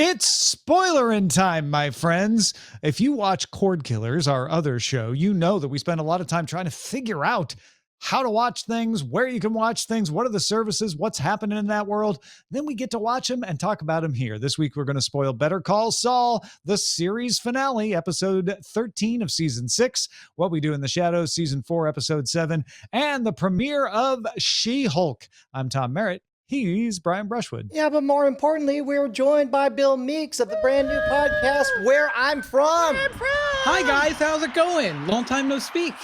It's Spoilerin time, my friends. If you watch Cordkillers, our other show, you know that we spend a lot of time trying to figure out how to watch things, where you can watch things, what are the services, what's happening in that world. Then we get to watch them and talk about them here. This week, we're going to spoil Better Call Saul, the series finale, episode 13 of season 6, What We Do in the Shadows, season 4, episode 7, and the premiere of She-Hulk. I'm Tom Merritt. He's Brian Brushwood. Yeah, but more importantly, we're joined by Bill Meeks of the brand new podcast, Where I'm From. Hi, guys. How's it going? Long time no speak.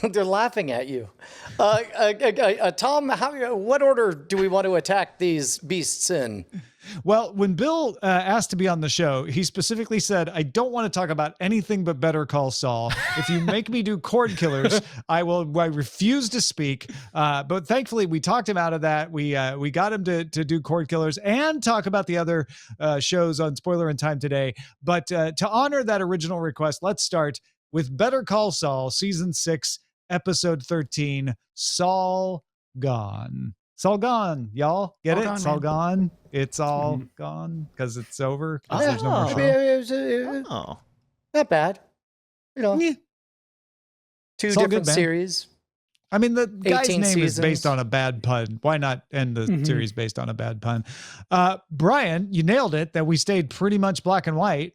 They're laughing at you. Tom, what order do we want to attack these beasts in? Well, when Bill asked to be on the show, he specifically said, I don't want to talk about anything but Better Call Saul. If you make me do Cordkillers, I refuse to speak. But thankfully, we talked him out of that. We got him to do Cordkillers and talk about the other shows on Spoilerin Time today. But to honor that original request, let's start with Better Call Saul, season 6, episode 13, Saul Gone. Saul gone, y'all. Get it? Saul gone. It's all gone because it's over. There's no more show. Not bad. You know, two Saul different series. I mean, the guy's name seasons. is based on a bad pun. Why not end the series based on a bad pun? Brian, you nailed it that we stayed pretty much black and white,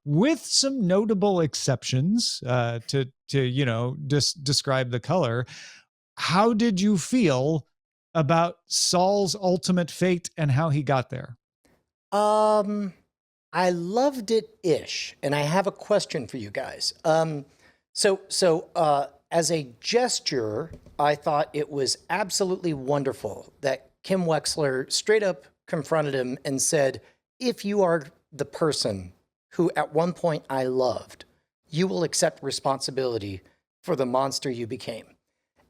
with some notable exceptions to describe the color. How did you feel about Saul's ultimate fate and how he got there? I loved it-ish, and I have a question for you guys. So as a gesture, I thought it was absolutely wonderful that Kim Wexler straight up confronted him and said, if you are the person who at one point I loved, you will accept responsibility for the monster you became.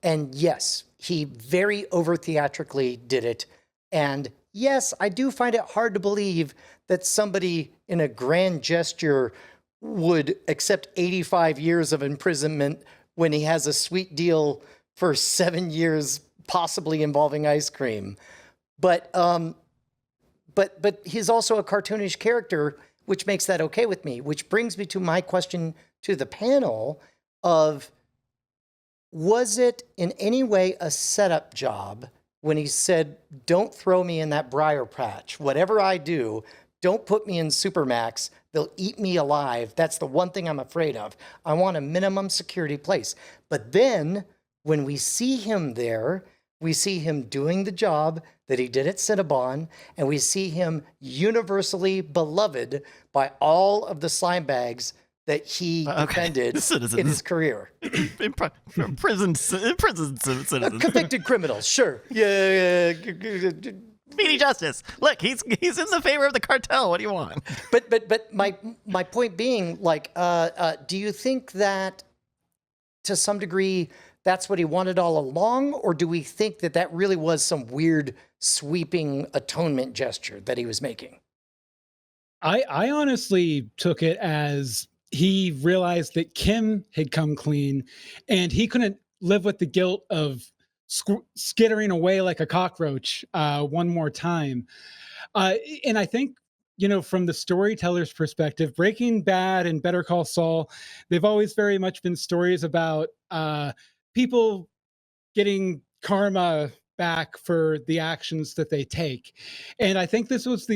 And yes, he very over-theatrically did it. And yes, I do find it hard to believe that somebody in a grand gesture would accept 85 years of imprisonment when he has a sweet deal for 7 years, possibly involving ice cream. But he's also a cartoonish character, which makes that okay with me, which brings me to my question to the panel of, was it in any way a setup job when he said, don't throw me in that briar patch. Whatever I do, don't put me in Supermax. They'll eat me alive. That's the one thing I'm afraid of. I want a minimum security place. But then when we see him there, we see him doing the job that he did at Cinnabon, and we see him universally beloved by all of the slime bags that he defended in his career. Prison citizens. Convicted criminals, sure. Yeah. Speedy justice. Look, he's in the favor of the cartel. What do you want? But my point being, like, do you think that to some degree that's what he wanted all along, or do we think that that really was some weird sweeping atonement gesture that he was making? I honestly took it as he realized that Kim had come clean and he couldn't live with the guilt of skittering away like a cockroach one more time. And I think, from the storyteller's perspective, Breaking Bad and Better Call Saul, they've always very much been stories about people getting karma back for the actions that they take. And I think this was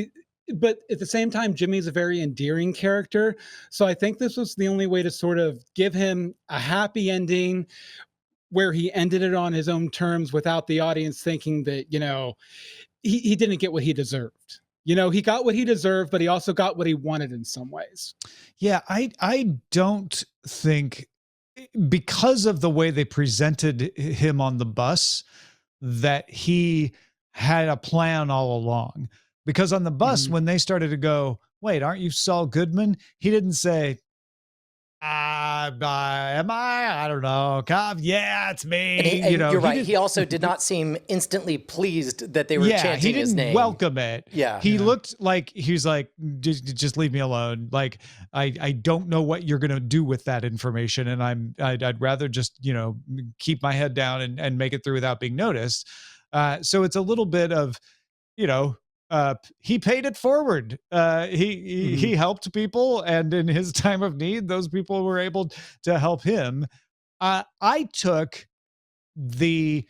but at the same time, Jimmy's a very endearing character. So I think this was the only way to sort of give him a happy ending where he ended it on his own terms without the audience thinking that, he didn't get what he deserved. He got what he deserved, but he also got what he wanted in some ways. Yeah, I don't think, because of the way they presented him on the bus, that he had a plan all along. Because on the bus, when they started to go, wait, aren't you Saul Goodman? He didn't say, am I? I don't know. Yeah, it's me. And you're right. He also did not seem instantly pleased that they were chanting his name. He didn't welcome it. Yeah. He looked like he's like, just leave me alone. Like, I don't know what you're going to do with that information. And I'd rather just, keep my head down and make it through without being noticed. So it's a little bit of, you know, he paid it forward. He helped people, and in his time of need, those people were able to help him. I took the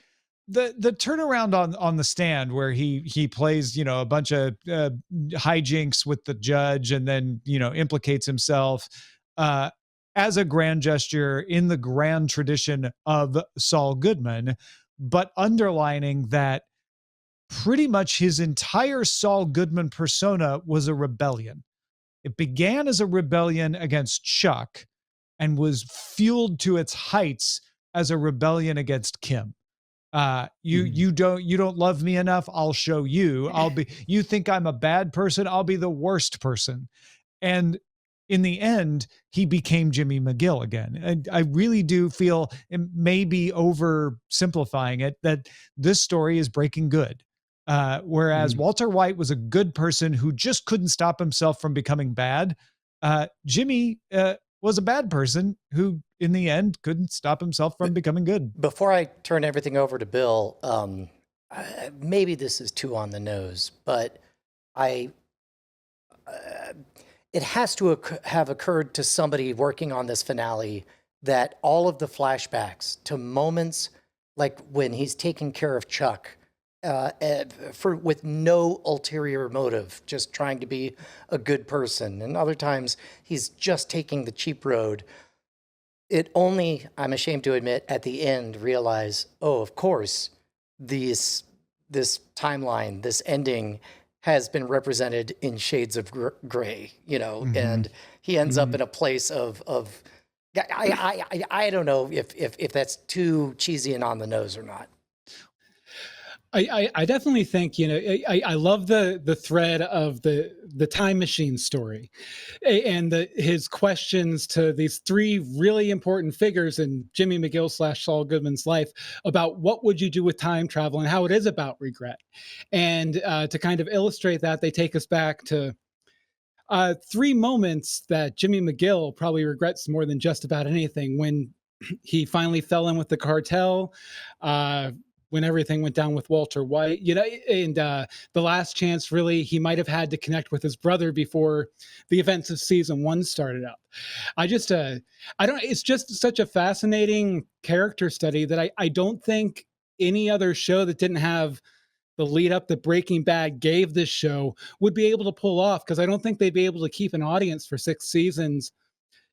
turnaround on the stand where he plays, you know, a bunch of hijinks with the judge, and then, you know, implicates himself uh, as a grand gesture in the grand tradition of Saul Goodman, but underlining that pretty much his entire Saul Goodman persona was a rebellion. It began as a rebellion against Chuck and was fueled to its heights as a rebellion against Kim. You don't love me enough, I'll show you. You think I'm a bad person, I'll be the worst person. And in the end, he became Jimmy McGill again. And I really do feel, it may be oversimplifying it, that this story is breaking good. Whereas Walter White was a good person who just couldn't stop himself from becoming bad. Jimmy was a bad person who, in the end, couldn't stop himself from becoming good. Before I turn everything over to Bill, maybe this is too on the nose, but it has to have occurred to somebody working on this finale that all of the flashbacks to moments like when he's taking care of Chuck with no ulterior motive, just trying to be a good person, and other times he's just taking the cheap road. It only, I'm ashamed to admit, at the end realize, oh, of course, this timeline, this ending has been represented in shades of gray, you know, and he ends up in a place of I don't know if that's too cheesy and on the nose or not. I definitely think, you know, I love the thread of the time machine story and his questions to these three really important figures in Jimmy McGill / Saul Goodman's life about what would you do with time travel and how it is about regret. And to kind of illustrate that, they take us back to three moments that Jimmy McGill probably regrets more than just about anything. When he finally fell in with the cartel, when everything went down with Walter White, you know, and the last chance, really, he might have had to connect with his brother before the events of season 1 started up. It's just such a fascinating character study that I don't think any other show that didn't have the lead up that Breaking Bad gave this show would be able to pull off, because I don't think they'd be able to keep an audience for 6 seasons,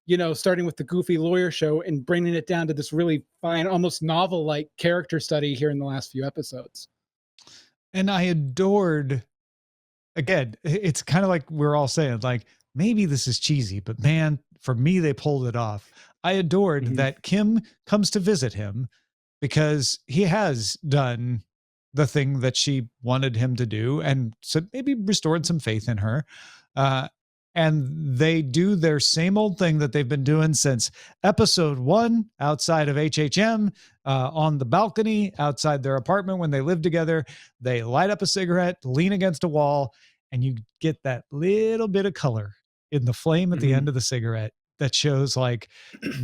you know, starting with the goofy lawyer show and bringing it down to this really fine, almost novel-like character study here in the last few episodes. And I adored, again, it's kind of like we're all saying, like, maybe this is cheesy, but man, for me, they pulled it off. I adored that Kim comes to visit him because he has done the thing that she wanted him to do, and so maybe restored some faith in her. And they do their same old thing that they've been doing since episode 1 outside of HHM, on the balcony outside their apartment when they live together. They light up a cigarette, lean against a wall, and you get that little bit of color in the flame at the end of the cigarette that shows, like,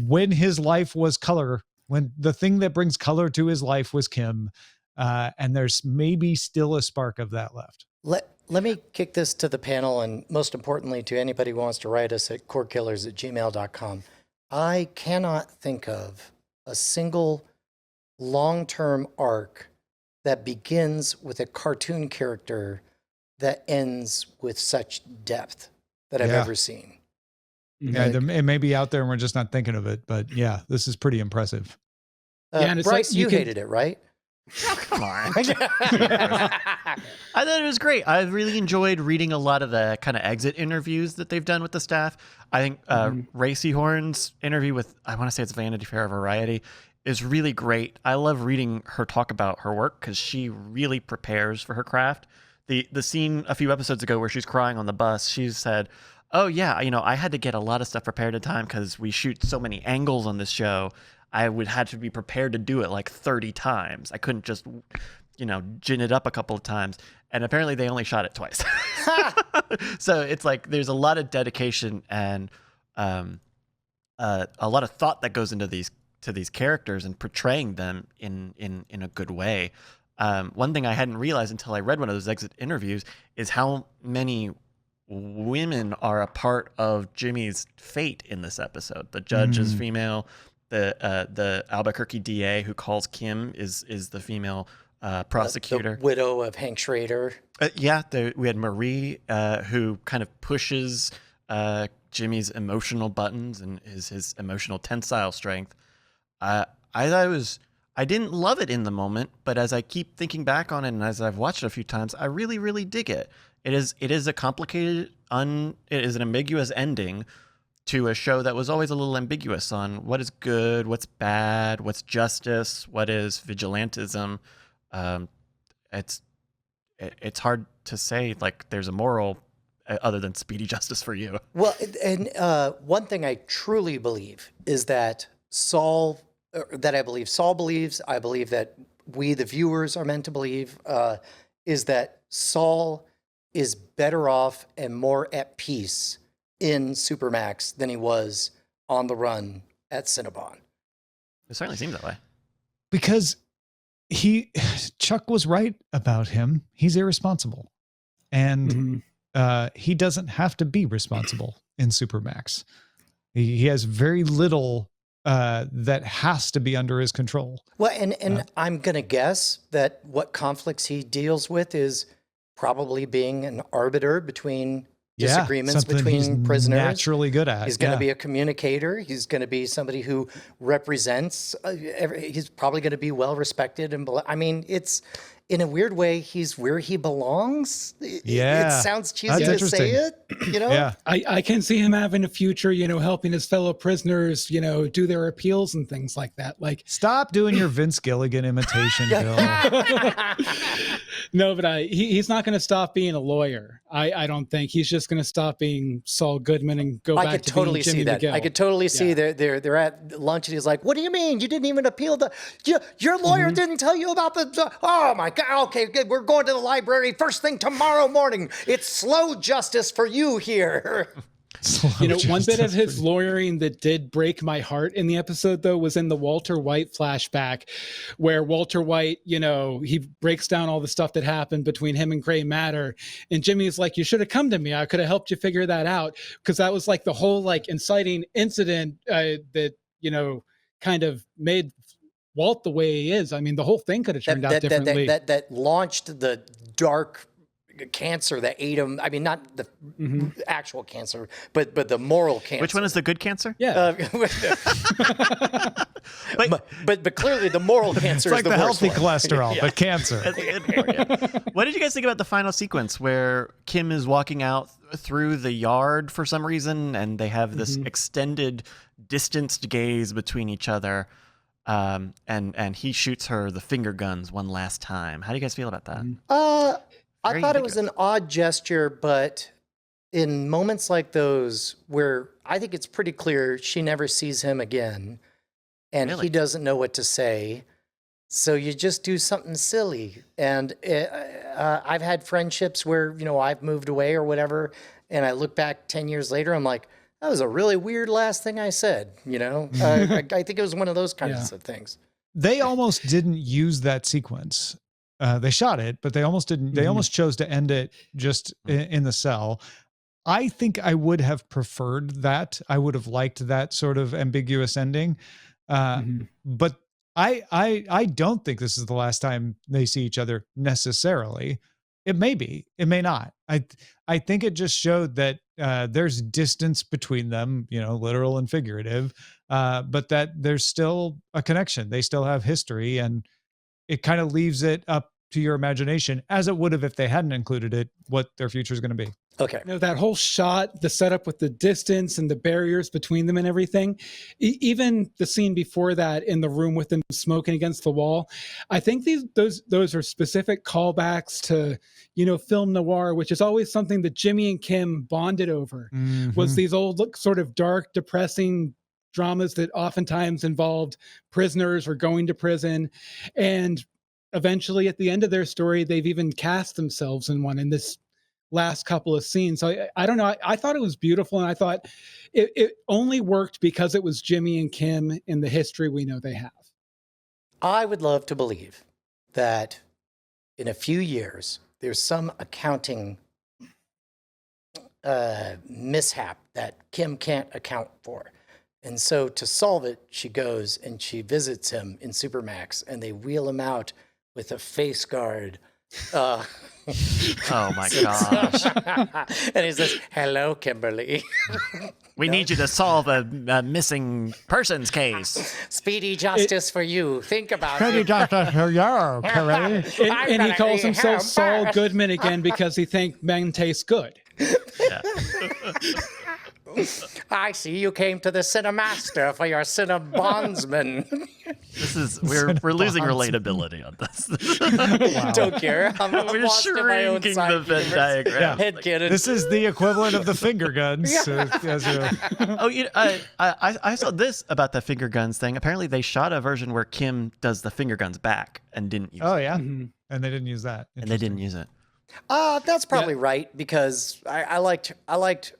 when his life was color, when the thing that brings color to his life was Kim. And there's maybe still a spark of that left. Let me kick this to the panel, and most importantly to anybody who wants to write us at cordkillers@gmail.com. I cannot think of a single long-term arc that begins with a cartoon character that ends with such depth that I've ever seen. Yeah, it may be out there and we're just not thinking of it, but yeah, this is pretty impressive. And it's Bryce, like you hated it, right? Oh, come on. I thought it was great. I really enjoyed reading a lot of the kind of exit interviews that they've done with the staff. I think Ray Seahorn's interview with, I want to say it's Vanity Fair or Variety, is really great. I love reading her talk about her work because she really prepares for her craft. The scene a few episodes ago where she's crying on the bus, she said, oh yeah, you know, I had to get a lot of stuff prepared in time because we shoot so many angles on this show. I would have to be prepared to do it like 30 times. I couldn't just, you know, gin it up a couple of times. And apparently they only shot it twice. So it's like there's a lot of dedication and a lot of thought that goes into these characters and portraying them in a good way. one thing I hadn't realized until I read one of those exit interviews is how many women are a part of Jimmy's fate in this episode. The judge is female. The Albuquerque DA who calls Kim is the female prosecutor. The widow of Hank Schrader. We had Marie, who kind of pushes Jimmy's emotional buttons and his emotional tensile strength. I thought I didn't love it in the moment, but as I keep thinking back on it and as I've watched it a few times, I really, really dig it. It is a complicated, it is an ambiguous ending to a show that was always a little ambiguous on what is good, what's bad, what's justice, what is vigilantism. It's hard to say like there's a moral other than speedy justice for you. Well, and one thing I truly believe is that Saul believes, I believe that we, the viewers, are meant to believe, is that Saul is better off and more at peace in Supermax than he was on the run at Cinnabon. It certainly seems that way. Because Chuck was right about him. He's irresponsible. And he doesn't have to be responsible in Supermax. He has very little that has to be under his control. Well, and I'm going to guess that what conflicts he deals with is probably being an arbiter betwing disagreements between prisoners. Naturally good at. He's going to be a communicator. He's going to be somebody who represents. He's probably going to be well respected, and I mean, it's in a weird way, he's where he belongs. It sounds cheesy to say it, you know? Yeah. I can see him having a future, helping his fellow prisoners, do their appeals and things like that. Like, stop doing your Vince Gilligan imitation, Bill. No, but he's not going to stop being a lawyer. I don't think he's just going to stop being Saul Goodman and go back to being Jimmy McGill. I could totally see they're at lunch and he's like, "What do you mean you didn't even appeal your lawyer didn't tell you about the oh my God, okay, good. We're going to the library first thing tomorrow morning. It's slow justice for you here." One bit of his lawyering that did break my heart in the episode, though, was in the Walter White flashback, where Walter White, he breaks down all the stuff that happened between him and Gray Matter. And Jimmy's like, "You should have come to me. I could have helped you figure that out." Because that was like the whole like inciting incident that, kind of made Walt the way he is. I mean, the whole thing could have turned out differently. That launched the dark cancer that ate him. I mean, not the actual cancer, but the moral cancer. Which one is the good cancer? Yeah. But clearly the moral cancer It's is like the healthy one. cholesterol, but cancer. That's a good part, yeah. What did you guys think about the final sequence where Kim is walking out through the yard for some reason and they have this extended distanced gaze between each other, and he shoots her the finger guns one last time? How do you guys feel about that? I thought it was an odd gesture, but in moments like those where I think it's pretty clear she never sees him again and he doesn't know what to say, so you just do something silly. And I've had friendships where, I've moved away or whatever, and I look back 10 years later, I'm like, that was a really weird last thing I said, I think it was one of those kinds of things. They almost didn't use that sequence. They shot it, but they almost didn't. They almost chose to end it just in the cell. I think I would have preferred that. I would have liked that sort of ambiguous ending. But I don't think this is the last time they see each other necessarily. It may be, it may not. I think it just showed that there's distance between them, literal and figurative, but that there's still a connection. They still have history, and it kind of leaves it up to your imagination, as it would have if they hadn't included it, what their future is going to be. Okay. That whole shot, the setup with the distance and the barriers between them and everything, even the scene before that in the room with them smoking against the wall, I think those are specific callbacks to, film noir, which is always something that Jimmy and Kim bonded over, was these old sort of dark, depressing dramas that oftentimes involved prisoners or going to prison. And eventually at the end of their story, they've even cast themselves in one in this last couple of scenes. So I don't know. I thought it was beautiful. And I thought it only worked because it was Jimmy and Kim in the history we know they have. I would love to believe that in a few years, there's some accounting mishap that Kim can't account for. And so to solve it, she goes and she visits him in Supermax, and they wheel him out with a face guard. Oh my gosh. And he says, "Hello, Kimberly. We need you to solve a missing persons case. Speedy justice for you. Think about Pretty it." Dr. Hero, correct? And he calls himself Saul Goodman again because he thinks men taste good. Yeah. I see you came to the Cinemaster for your Cinebondsman. We're losing relatability on this. Don't care. I'm We're lost in my own shrinking side the Venn universe. diagram. Head cannon. This is the equivalent of the finger guns. Oh, I saw this about the finger guns thing. Apparently, they shot a version where Kim does the finger guns back and didn't use Oh it. yeah, and they didn't use that. And they didn't use it. That's probably right, because I liked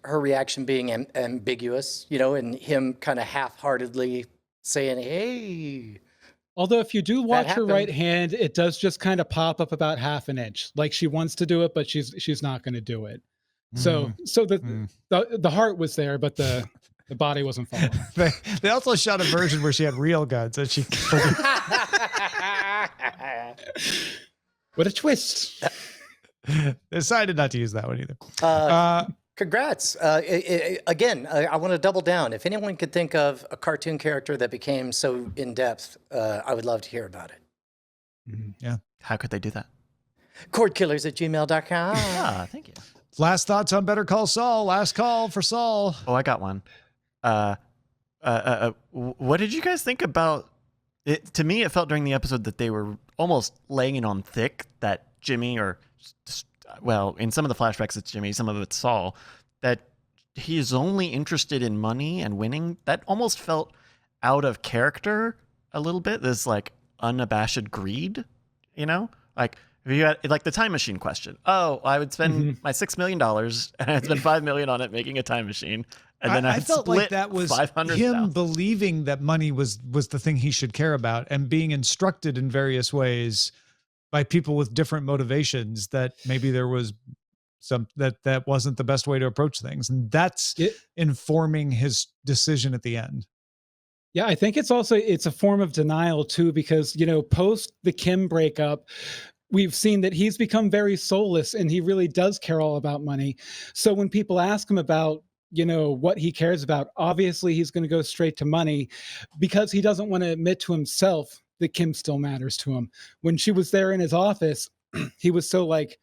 her reaction being ambiguous, and him kind of half-heartedly saying, "Hey." Although if you do watch her happened. right hand, it does just kind of pop up about half an inch. Like she wants to do it, but she's not going to do it. So the heart was there, but the body wasn't following. They also shot a version where she had real guns and she What a twist. decided not to use that one either. Congrats. Again, I want to double down. If anyone could think of a cartoon character that became so in-depth, I would love to hear about it. Yeah. How could they do that? Cordkillers@gmail.com. Thank you. Last thoughts on Better Call Saul. Last call for Saul. Oh, I got one. What did you guys think about it? To me, it felt during the episode that they were almost laying it on thick that Jimmy, or well, in some of the flashbacks it's Jimmy, some of it's Saul, that he's only interested in money and winning. That almost felt out of character a little bit. This like unabashed greed, like if you had like the time machine question. Oh, I would spend my $6 million and I'd spend $5 million on it making a time machine. And then I felt like that was him 500,000. believing that money was the thing he should care about, and being instructed in various ways by people with different motivations that maybe there was some that wasn't the best way to approach things, and that's informing his decision at the end. Yeah, I think it's a form of denial too, because post the Kim breakup, we've seen that he's become very soulless and he really does care all about money. So when people ask him about what he cares about, obviously he's going to go straight to money, because he doesn't want to admit to himself that Kim still matters to him. When she was there in his office, he was so like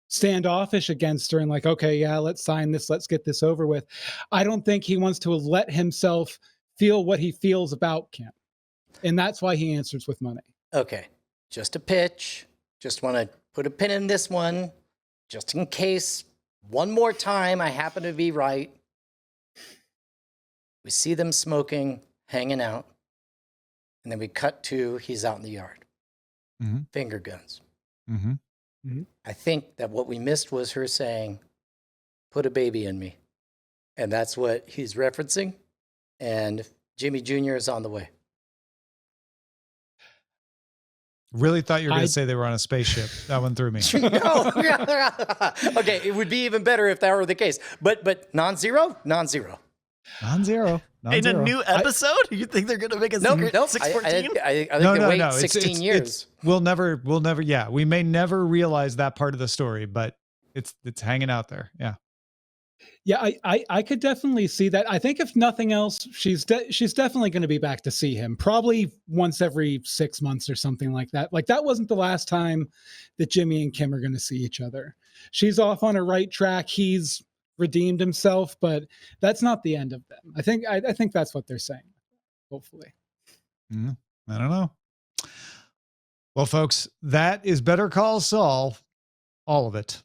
standoffish against her and like, okay, yeah, let's sign this, let's get this over with. I don't think he wants to let himself feel what he feels about Kim, and that's why he answers with money. Okay, just a pitch. Just want to put a pin in this one, just in case one more time I happen to be right. We see them smoking, hanging out, and then we cut to he's out in the yard. Finger guns. I think that what we missed was her saying, "Put a baby in me." And that's what he's referencing. And Jimmy Jr. is on the way. Really thought you were going to say they were on a spaceship. That one threw me. No. Okay, it would be even better if that were the case. But non-zero? Non-zero. Non-zero. In a new episode? You think they're going to make a Nope. 614? I think they wait 16 years. We'll never. Yeah, we may never realize that part of the story, but it's hanging out there. Yeah. Yeah, I could definitely see that. I think if nothing else, she's definitely going to be back to see him, probably once every 6 months or something like that. Like that wasn't the last time that Jimmy and Kim are going to see each other. She's off on a right track. He's redeemed himself, but that's not the end of them. I think that's what they're saying. Hopefully. I don't know. Well, folks, that is Better Call Saul. All of it.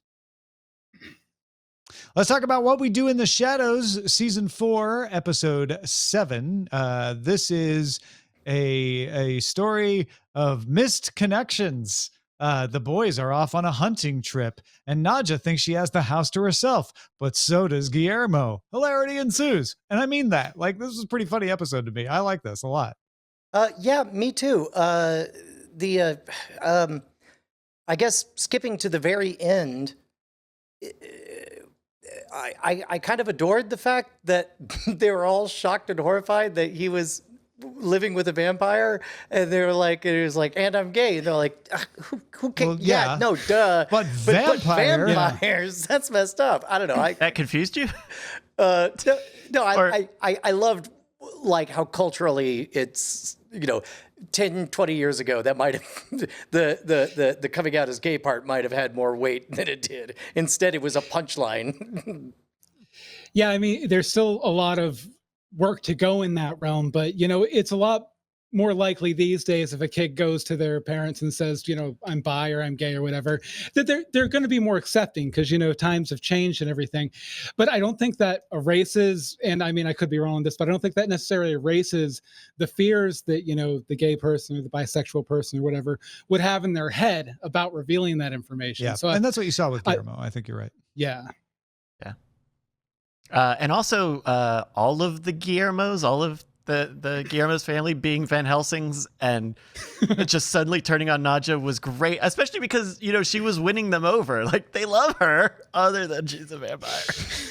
Let's talk about What We Do in the Shadows, Season 4, Episode 7. This is a story of missed connections. The boys are off on a hunting trip, and Nadja thinks she has the house to herself, but so does Guillermo. Hilarity ensues. And I mean that. Like, this was a pretty funny episode to me. I like this a lot. Yeah, me too. I guess skipping to the very end, I kind of adored the fact that they were all shocked and horrified that he was living with a vampire, and they were like, it was like, and I'm gay. And they're like, who can? Well, yeah, yeah. no, duh. But vampires, that's messed up. I don't know. That confused you? No, I loved like how culturally it's, 10, 20 years ago, that might have the coming out as gay part might have had more weight than it did. Instead, it was a punchline. Yeah, I mean, there's still a lot of work to go in that realm, but it's a lot more likely these days if a kid goes to their parents and says, I'm bi or I'm gay or whatever, that they're going to be more accepting because times have changed and everything. But I don't think that erases, and I mean, I could be wrong on this, but I don't think that necessarily erases the fears that the gay person or the bisexual person or whatever would have in their head about revealing that information. Yeah, So and that's what you saw with Guillermo. I think you're right. Yeah. And also, all of the Guillermos, all of the Guillermo's family being Van Helsings and just suddenly turning on Nadja was great, especially because, she was winning them over. Like, they love her other than she's a vampire.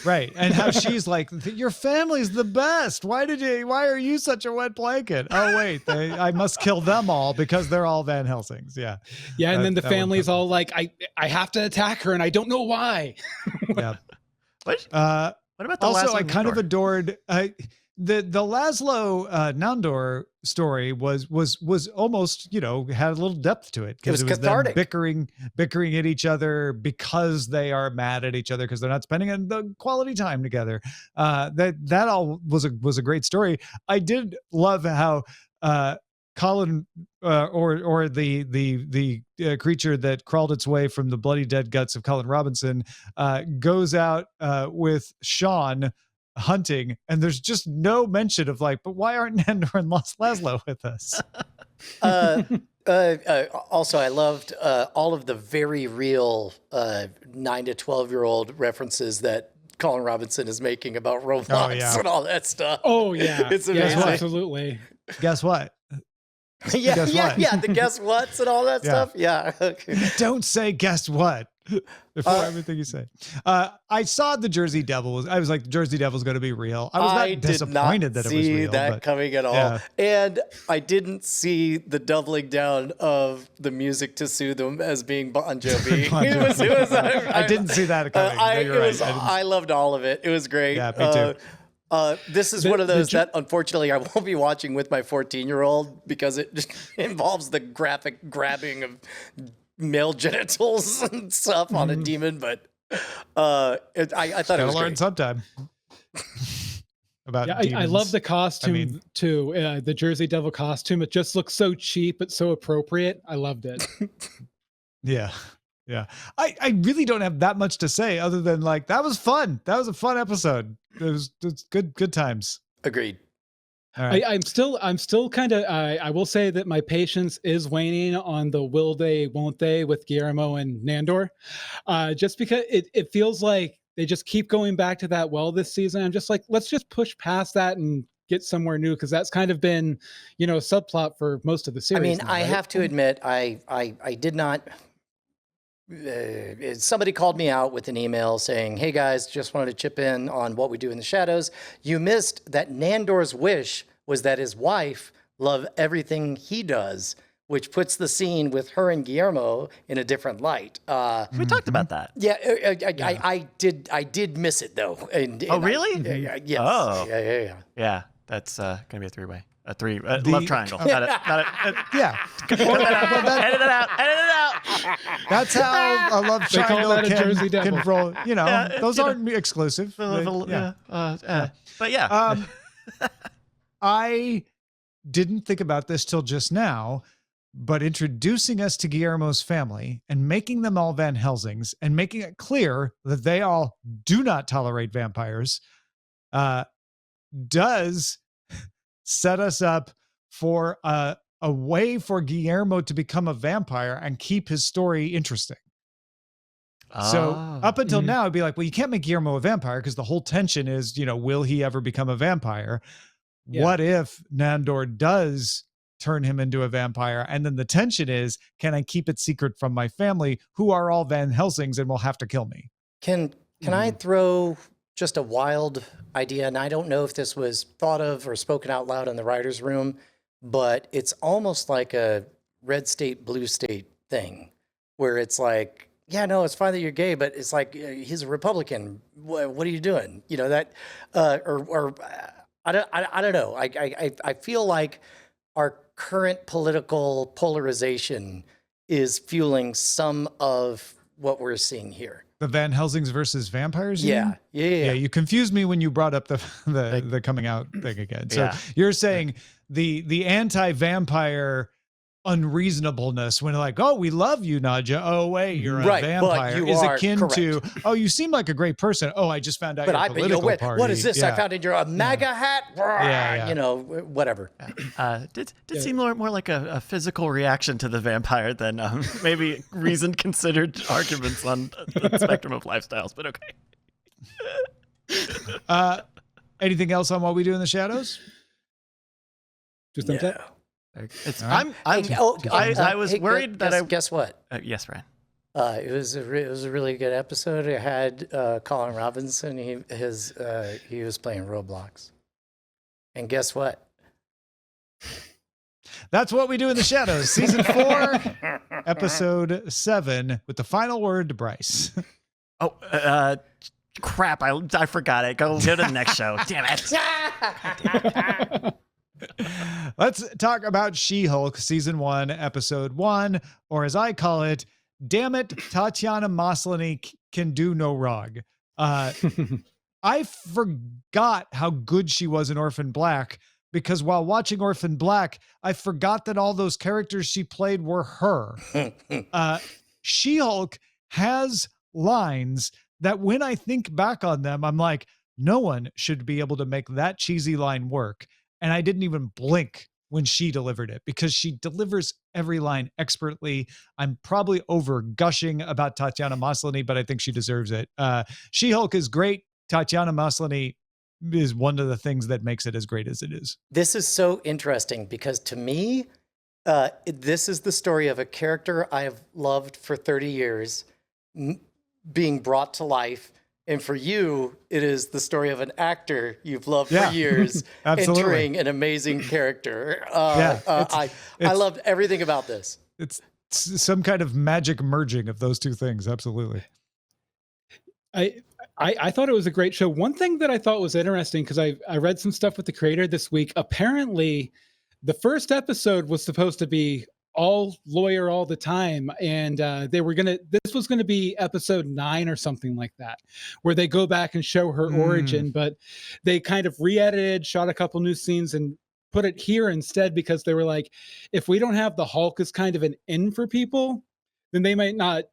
Right. And how she's like, your family's the best. Why are you such a wet blanket? Oh, wait, I must kill them all because they're all Van Helsings. Yeah. Yeah. And then the family's all like, I have to attack her and I don't know why. Yeah. What about the also, Laszlo I kind of Nandor? adored the Laszlo Nandor story was almost had a little depth to it It was them cathartic. bickering at each other because they are mad at each other because they're not spending the quality time together. That all was a great story. I did love how Colin or the creature that crawled its way from the bloody dead guts of Colin Robinson goes out with Sean hunting, and there's just no mention of like, but why aren't Nandor and Laszlo with us? Also, I loved all of the very real 9 to 12-year-old references that Colin Robinson is making about Roblox and all that stuff. Oh yeah. It's amazing. Yes, absolutely. Guess what? Yeah, Guess what? the guess what's and all that stuff. Yeah. Don't say guess what before everything you say. I saw the Jersey Devil. I was like, the Jersey Devil's going to be real. I was not disappointed that it was real. That coming at all. Yeah. And I didn't see the doubling down of the music to soothe them as being Bon Jovi. I didn't see that coming. No, you're right. I loved all of it. It was great. Yeah, me too. This is one of those that unfortunately I won't be watching with my 14-year-old because it just involves the graphic grabbing of male genitals and stuff on a demon. But I thought it was learn great. sometime. About I love the costume too. The Jersey Devil costume. It just looks so cheap but so appropriate. I loved it. Yeah. I really don't have that much to say other than like that was fun. That was a fun episode. It was good times. Agreed. All right. I'm still kind of, I will say that my patience is waning on the will they, won't they with Guillermo and Nandor. Just because it feels like they just keep going back to that well this season. I'm just like, let's just push past that and get somewhere new, because that's kind of been, a subplot for most of the series. I mean, now, I right? have to admit, I did not. Somebody called me out with an email saying, "Hey guys, just wanted to chip in on what we do in the shadows. You missed that Nandor's wish was that his wife love everything he does, which puts the scene with her and Guillermo in a different light." We talked about that. Yeah, I did miss it though. Oh, really? Yes. Oh. Yeah. Yeah, that's gonna be a three-way. Love triangle. Yeah. Edit it out. That's how a love They call triangle that a Jersey can Devil. roll. Yeah, those aren't exclusive. But yeah. I didn't think about this till just now, but introducing us to Guillermo's family and making them all Van Helsings and making it clear that they all do not tolerate vampires does set us up for a way for Guillermo to become a vampire and keep his story interesting. So up until now, it'd be like, well, you can't make Guillermo a vampire because the whole tension is, will he ever become a vampire? Yeah. What if Nandor does turn him into a vampire? And then the tension is, can I keep it secret from my family, who are all Van Helsings and will have to kill me? Can I throw just a wild idea? And I don't know if this was thought of or spoken out loud in the writer's room, but it's almost like a red state, blue state thing where it's like, yeah, no, it's fine that you're gay, but it's like, he's a Republican. What are you doing? You know, that, or I don't know. I feel like our current political polarization is fueling some of what we're seeing here. The Van Helsings versus vampires? Yeah. You confused me when you brought up the coming out thing again. So you're saying the anti-vampire unreasonableness when like, oh, we love you, Nadja. Oh, wait, you're a vampire. Is akin to, oh, you seem like a great person. Oh, I just found out your political party. What is this? I found in your MAGA hat. You know, whatever. Did seem more like a physical reaction to the vampire than maybe reasoned, considered arguments on the spectrum of lifestyles. But okay. Anything else on what we do in the shadows? Just thumbs up. It's, right. I was worried that guess what? Yes, Ryan. It was a really good episode. It had Colin Robinson. He was playing Roblox, and guess what? That's what we do in the shadows. Season 4, episode 7, with the final word to Bryce. Oh, crap! I forgot it. Go to the next show. Damn it. Let's talk about She-Hulk season 1, episode 1, or as I call it, damn it, Tatiana Maslany can do no wrong. I forgot how good she was in Orphan Black because while watching Orphan Black, I forgot that all those characters she played were her. She-Hulk has lines that when I think back on them, I'm like, no one should be able to make that cheesy line work. And I didn't even blink when she delivered it because she delivers every line expertly. I'm probably over gushing about Tatiana Maslany, but I think she deserves it. She-Hulk is great. Tatiana Maslany is one of the things that makes it as great as it is. This is so interesting because to me, this is the story of a character I have loved for 30 years being brought to life. And for you, it is the story of an actor you've loved for years entering an amazing character. I loved everything about this. It's some kind of magic merging of those two things. Absolutely. I thought it was a great show. One thing that I thought was interesting, because I read some stuff with the creator this week. Apparently, the first episode was supposed to be all lawyer all the time, and this was gonna be episode 9 or something like that, where they go back and show her origin, but they kind of re-edited, shot a couple new scenes, and put it here instead because they were like, if we don't have the Hulk as kind of an in for people, then they might not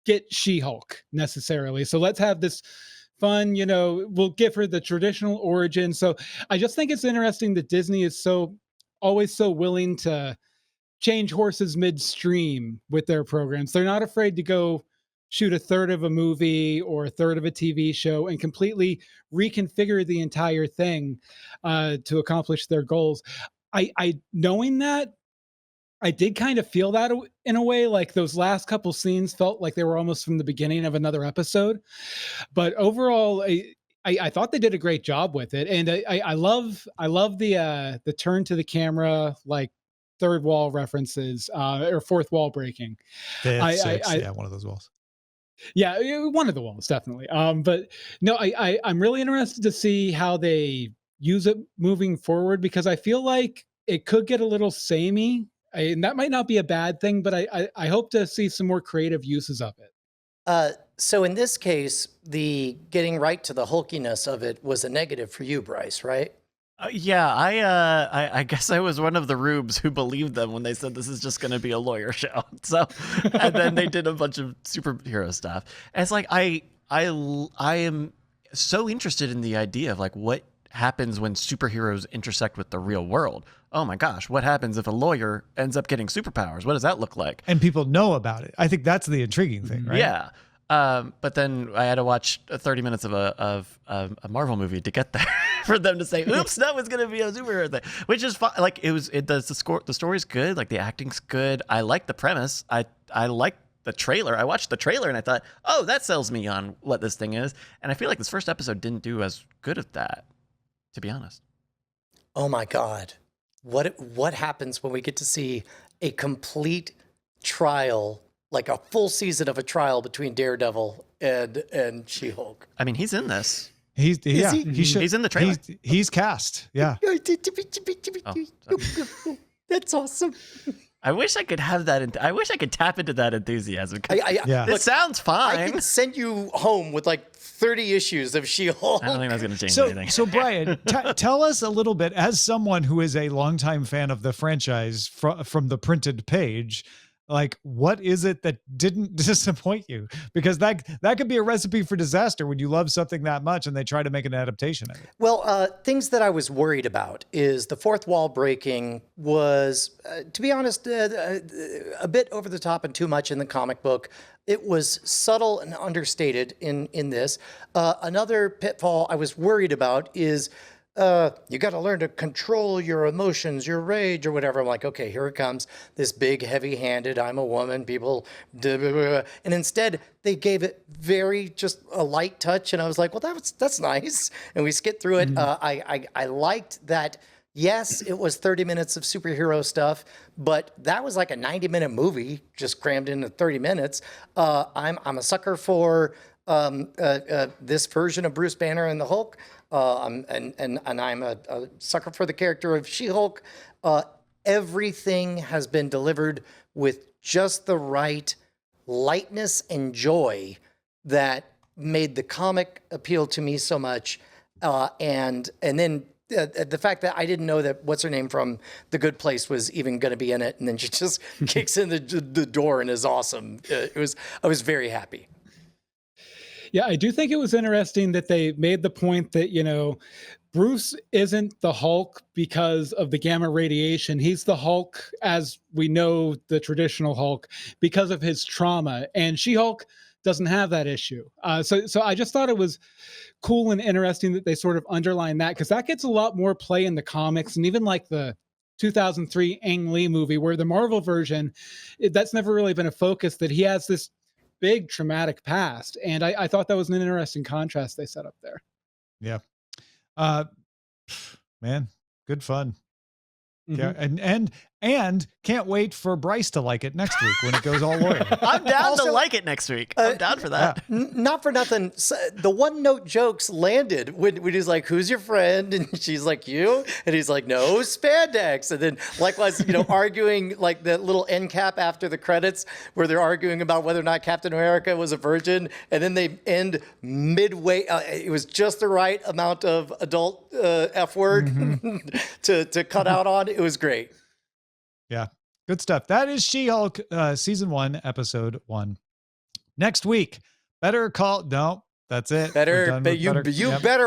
get She-Hulk necessarily. So let's have this fun, we'll give her the traditional origin. So I just think it's interesting that Disney is always so willing to change horses midstream with their programs. They're not afraid to go shoot a third of a movie or a third of a TV show and completely reconfigure the entire thing to accomplish their goals. I knowing that, I did kind of feel that in a way, like those last couple scenes felt like they were almost from the beginning of another episode. But overall, I thought they did a great job with it. And I love the turn to the camera, like third wall references or fourth wall breaking. One of those walls. Yeah, one of the walls, definitely. But no, I'm really interested to see how they use it moving forward, because I feel like it could get a little samey. And that might not be a bad thing, but I hope to see some more creative uses of it. So in this case, the getting right to the hulkiness of it was a negative for you, Bryce, right? I guess I was one of the rubes who believed them when they said this is just going to be a lawyer show. So, and then they did a bunch of superhero stuff. And it's like I am so interested in the idea of like what happens when superheroes intersect with the real world. Oh my gosh, what happens if a lawyer ends up getting superpowers? What does that look like? And people know about it. I think that's the intriguing thing, right? Yeah. But then I had to watch 30 minutes of a Marvel movie to get there. for them to say, "Oops, that was gonna be a superhero thing," which is fine. Like the story's good, like the acting's good. I like the premise. I like the trailer. I watched the trailer and I thought, oh, that sells me on what this thing is. And I feel like this first episode didn't do as good at that, to be honest. Oh my God. What happens when we get to see a complete trial, like a full season of a trial between Daredevil and She-Hulk? I mean, he's in this. He's He's in the trailer. He's cast. Yeah. That's awesome. I wish I could have that. I wish I could tap into that enthusiasm. Yeah. It sounds fine. I can send you home with like 30 issues of She-Hulk. I don't think that's going to change anything. So Brian, tell us a little bit, as someone who is a longtime fan of the franchise from the printed page, like, what is it that didn't disappoint you? Because that could be a recipe for disaster when you love something that much and they try to make an adaptation of it. Well, things that I was worried about is the fourth wall breaking was, to be honest, a bit over the top and too much in the comic book. It was subtle and understated in this. Another pitfall I was worried about is you got to learn to control your emotions, your rage or whatever. I'm like, okay, here it comes. This big, heavy-handed, I'm a woman, people, and instead they gave it very just a light touch. And I was like, well, that's nice. And we skipped through it. I liked that. Yes, it was 30 minutes of superhero stuff, but that was like a 90-minute movie just crammed into 30 minutes. I'm a sucker for this version of Bruce Banner and the Hulk. And I'm a sucker for the character of She-Hulk. Everything has been delivered with just the right lightness and joy that made the comic appeal to me so much. And then the fact that I didn't know that what's her name from The Good Place was even going to be in it, and then she just kicks in the door and is awesome. I was very happy. Yeah, I do think it was interesting that they made the point that, Bruce isn't the Hulk because of the gamma radiation. He's the Hulk as we know the traditional Hulk because of his trauma. And She-Hulk doesn't have that issue. So I just thought it was cool and interesting that they sort of underline that, because that gets a lot more play in the comics, and even like the 2003 Ang Lee movie, where the Marvel version, that's never really been a focus, that he has this big traumatic past. And I thought that was an interesting contrast they set up there. Yeah. Man, good fun. Mm-hmm. Yeah, and can't wait for Bryce to like it next week when it goes all lawyer. I'm down to like it next week. I'm down for that. Not for nothing. The one-note jokes landed when he's like, "Who's your friend?" And she's like, "You," and he's like, "No, spandex." And then likewise, arguing like the little end cap after the credits where they're arguing about whether or not Captain America was a virgin, and then they end midway. It was just the right amount of adult F word to cut out on. It was great. Yeah, good stuff. That is She-Hulk season 1, episode 1. Next week, Better Call. No, that's it. Better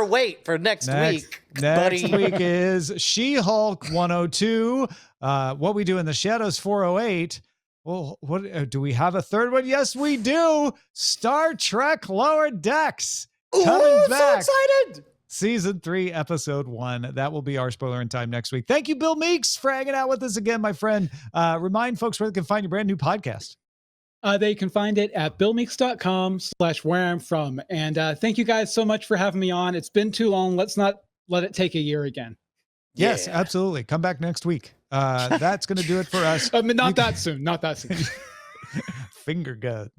wait for next week, buddy. Next week is She-Hulk 102. What We Do in the Shadows 408. Well, what do we have a third one? Yes, we do. Star Trek Lower Decks coming back. So excited. Season 3, episode 1. That will be our Spoilerin time next week. Thank you, Bill Meeks, for hanging out with us again, my friend. Remind folks where they can find your brand new podcast. They can find it at billmeeks.com/where-I'm-from. And thank you guys so much for having me on. It's been too long. Let's not let it take a year again. Yes, absolutely. Come back next week. That's going to do it for us. Not that soon. Finger guns.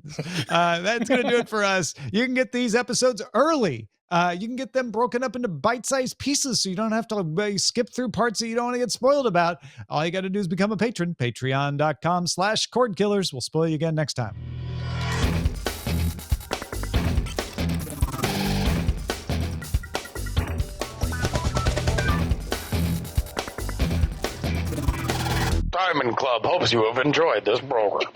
That's going to do it for us. You can get these episodes early. You can get them broken up into bite-sized pieces so you don't have to skip through parts that you don't want to get spoiled about. All you got to do is become a patron. Patreon.com/Cordkillers. We'll spoil you again next time. Diamond Club hopes you have enjoyed this program.